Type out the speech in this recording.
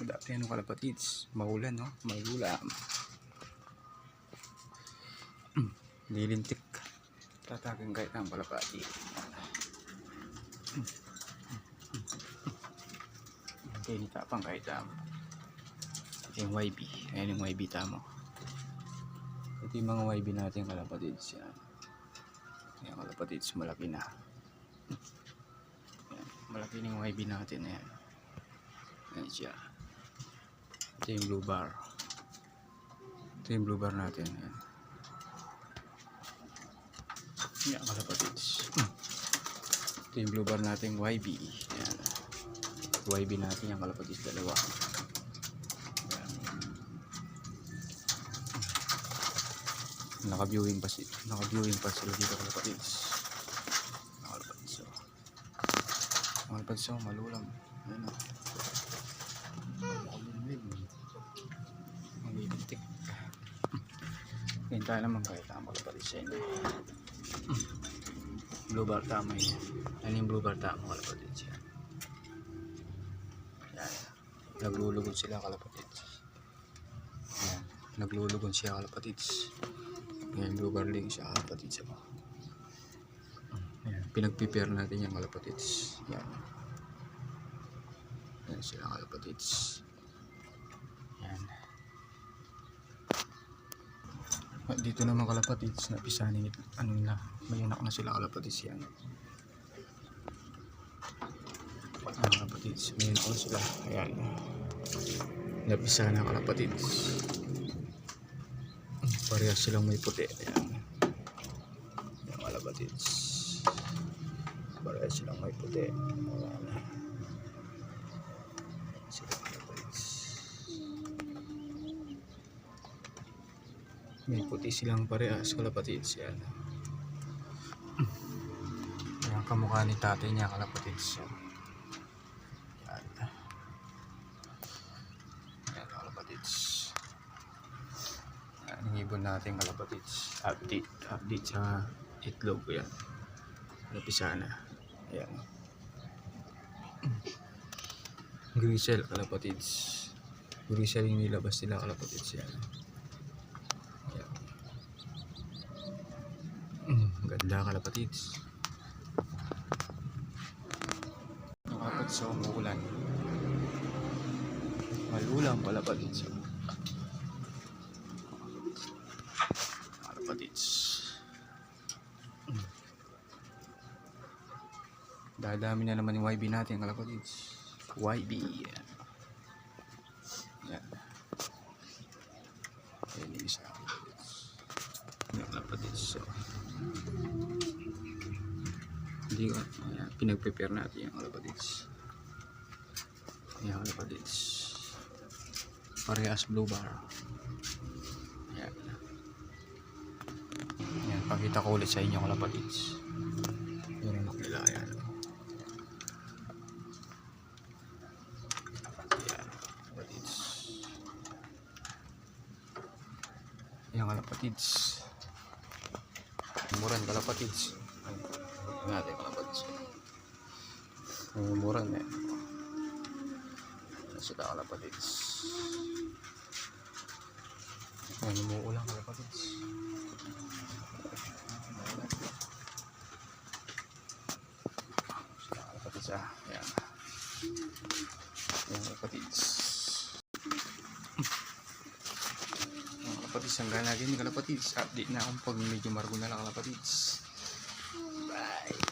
Dati ano kalapatids, maulan no, magulam. Lilintik. Tatagin kahit ang kalapati. Okay, nitapang kahit ang yung YB. Ayan yung YB tamo. Ito yung mga YB natin kalapatids. Yan. Yan kalapatids, malaki na. Yan. Malaki na yung YB natin. Ayan. Ayan siya. Ito yung blue bar. Ito yung blue bar natin. Ayan. Yan kalapatids. Ito yung blue bar natin YB. Ayan. YB natin yung kalapatids dalawa. Ayan. Naka-viewing pa sila dito kalapatids. Kalapatids so malulam. Ayan o. Malilintik. Ngayon tayo naman kahit ang kalapatids sa inyo. Blue bar tama yun. Ano yung blue bar tama kalapatids yan. Yan. Naglulugon sila kalapatids. Yan. Naglulugon siya kalapatids. Yan. Blue bar link siya kalapatids. Yan. Pinag-prepare natin yung kalapatids. Yan. Yan sila kalapatids. Yan. Dito naman kalapatids, napisanin ano na, may anak na sila kalapatids yan. Kalapatids, may anak na sila. Ayan. Napisa na kalapatids. Parehas silang may puti. Ayan. Yung kalapatids. Parehas silang may puti. Ayan. Sila kalapatids. May puti silang parehas kalapatids. Yan. Yan kamukha ni tatay niya kalapatids. Yan. Yan kalapatids. Yan ang ibon natin kalapatids. Update sa itlog. Yan. Napisa na. Yan. Grisel kalapatids. Grisel yung nilabas nila kalapatids. Yan. Ganda kalapatids. Kalapatids sa umuulan. Malulang kalapatids. Kalapatids. Dadami na naman yung YB natin kalapatids. YB. Yan. Yan. Yan yung isa. Yan kalapatids. Hindi ko, pinag-prepare natin yung kalapatids. Yung kalapatids. Parehas blue bar. Yan. Yan, pakita ko ulit sa inyo kalapatids. Yung anak nila, yan. Yan, kalapatids. Yung kalapatids. Muran kalapatids. Natin kalapatids. Muran eh. Sila kalapatids. Ayan, umuulang kalapatids. Sila kalapatids ah. Ayan. Ayan kalapatids. Ayan kalapatids. Hanggang lagi ni kalapatids. Update na akong pag medyo margo na lang kalapatids. Bye.